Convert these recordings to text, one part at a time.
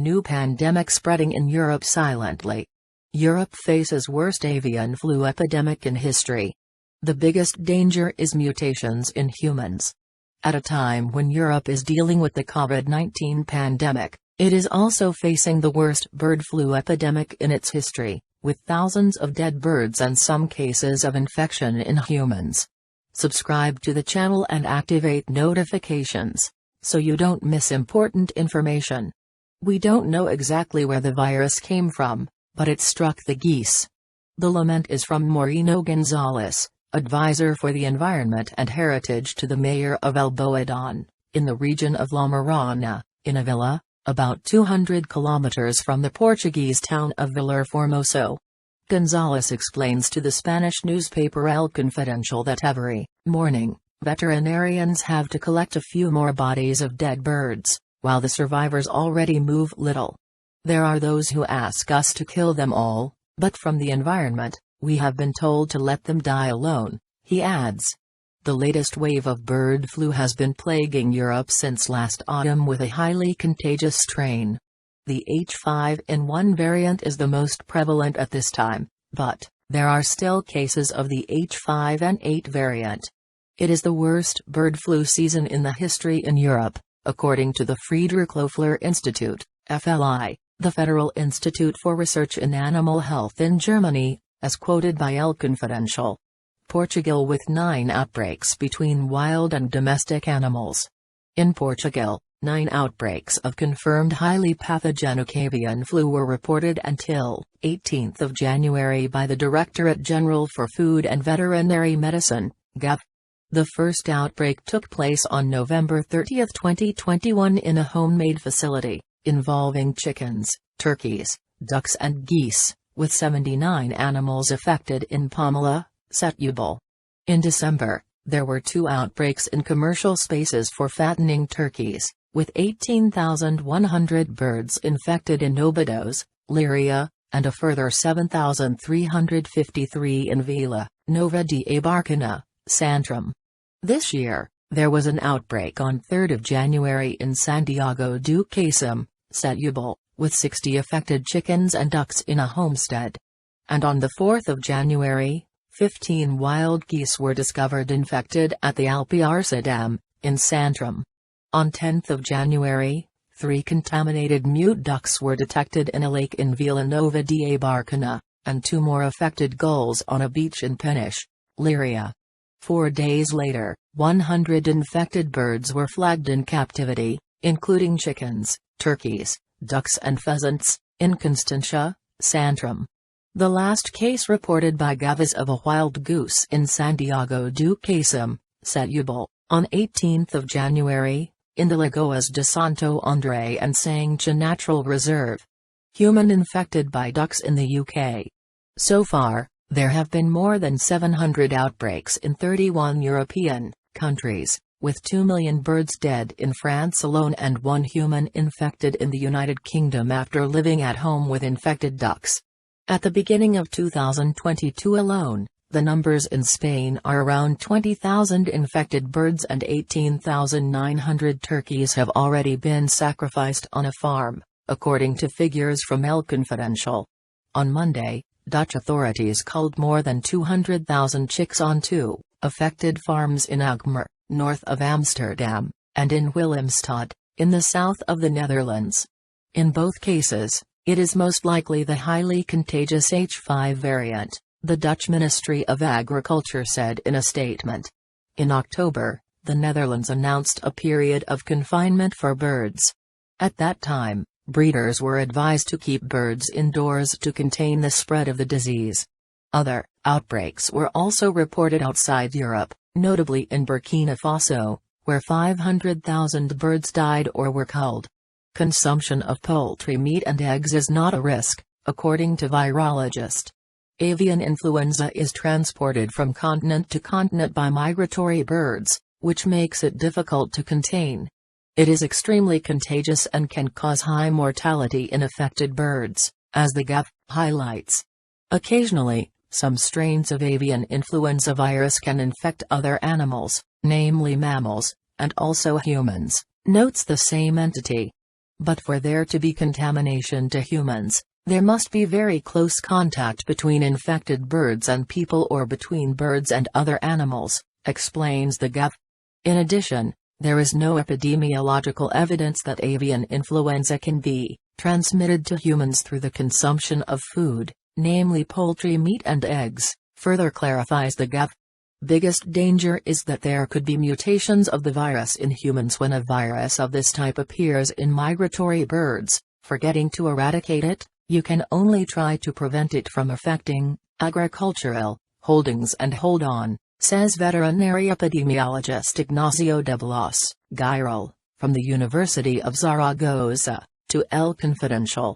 New pandemic spreading in Europe silently. Europe faces worst avian flu epidemic in history. The biggest danger is mutations in humans. At a time when Europe is dealing with the COVID-19 pandemic, it is also facing the worst bird flu epidemic in its history, with thousands of dead birds and some cases of infection in humans. Subscribe to the channel and activate notifications, so you don't miss important information. We don't know exactly where the virus came from, but it struck the geese. The lament is from Moreno Gonzalez, advisor for the environment and heritage to the mayor of El Boadón, in the region of La Marana, in a villa, about 200 kilometers from the Portuguese town of Vilar Formoso. Gonzalez explains to the Spanish newspaper El Confidencial that every morning, veterinarians have to collect a few more bodies of dead birds, while the survivors already move little. There are those who ask us to kill them all, but from the environment, we have been told to let them die alone, he adds. The latest wave of bird flu has been plaguing Europe since last autumn with a highly contagious strain. The H5N1 variant is the most prevalent at this time, but there are still cases of the H5N8 variant. It is the worst bird flu season in the history in Europe, according to the Friedrich Loeffler Institute, FLI, the Federal Institute for Research in Animal Health in Germany, as quoted by El Confidencial. Portugal with 9 outbreaks between wild and domestic animals. In Portugal, 9 outbreaks of confirmed highly pathogenic avian flu were reported until 18 January by the Directorate General for Food and Veterinary Medicine, GAV. The first outbreak took place on November 30, 2021 in a homemade facility, involving chickens, turkeys, ducks and geese, with 79 animals affected in Palmela, Setúbal. In December, there were 2 outbreaks in commercial spaces for fattening turkeys, with 18,100 birds infected in Óbidos, Leiria, and a further 7,353 in Vila Nova de Abarcana, Santrum. This year, there was an outbreak on 3 January in Santiago do Cacim, Setúbal, with 60 affected chickens and ducks in a homestead. And on the 4 January, 15 wild geese were discovered infected at the Alpiarça Dam, in Santrum. On 10 January, 3 contaminated mute ducks were detected in a lake in Vila Nova de Abarcana, and 2 more affected gulls on a beach in Peniche, Leiria. 4 days later, 100 infected birds were flagged in captivity, including chickens, turkeys, ducks and pheasants, in Constancia, Santrum. The last case reported by GAV is of a wild goose in Santiago do Cacim, Setúbal, on 18 January, in the Lagoas de Santo André and Sancha Natural Reserve. Human infected by ducks in the UK. So far, there have been more than 700 outbreaks in 31 European countries, with 2 million birds dead in France alone and 1 human infected in the United Kingdom after living at home with infected ducks. At the beginning of 2022 alone, the numbers in Spain are around 20,000 infected birds and 18,900 turkeys have already been sacrificed on a farm, according to figures from El Confidencial. On Monday, Dutch authorities culled more than 200,000 chicks on 2 affected farms in Alkmaar, north of Amsterdam, and in Willemstad, in the south of the Netherlands. In both cases, it is most likely the highly contagious H5 variant, the Dutch Ministry of Agriculture said in a statement. In October, the Netherlands announced a period of confinement for birds. At that time, breeders were advised to keep birds indoors to contain the spread of the disease. Other outbreaks were also reported outside Europe, notably in Burkina Faso, where 500,000 birds died or were culled. Consumption of poultry meat and eggs is not a risk, according to virologist. Avian influenza is transported from continent to continent by migratory birds, which makes it difficult to contain. It is extremely contagious and can cause high mortality in affected birds, as the GAF highlights. Occasionally, some strains of avian influenza virus can infect other animals, namely mammals, and also humans, notes the same entity. But for there to be contamination to humans, there must be very close contact between infected birds and people or between birds and other animals, explains the GAF. In addition, there is no epidemiological evidence that avian influenza can be transmitted to humans through the consumption of food, namely poultry meat and eggs, further clarifies the GAF. Biggest danger is that there could be mutations of the virus in humans when a virus of this type appears in migratory birds. Forgetting to eradicate it, you can only try to prevent it from affecting agricultural holdings and hold on, says veterinary epidemiologist Ignacio de Blas, Giral, from the University of Zaragoza, to El Confidencial.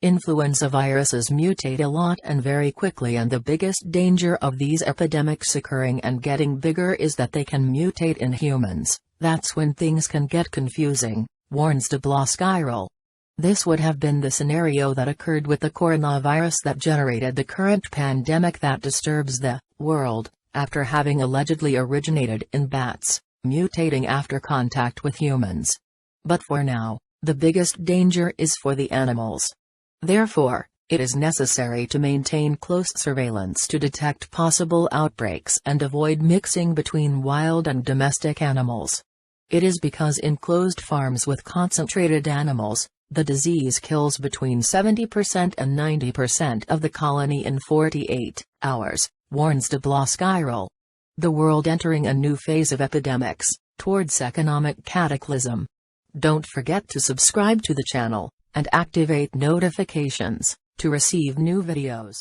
Influenza viruses mutate a lot and very quickly, and the biggest danger of these epidemics occurring and getting bigger is that they can mutate in humans. That's when things can get confusing, warns de Blas Giral. This would have been the scenario that occurred with the coronavirus that generated the current pandemic that disturbs the world, after having allegedly originated in bats, mutating after contact with humans. But for now, the biggest danger is for the animals. Therefore, it is necessary to maintain close surveillance to detect possible outbreaks and avoid mixing between wild and domestic animals. It is because in closed farms with concentrated animals, the disease kills between 70% and 90% of the colony in 48 hours, warns de Blas Giral. The world entering a new phase of epidemics, towards economic cataclysm. Don't forget to subscribe to the channel and activate notifications to receive new videos.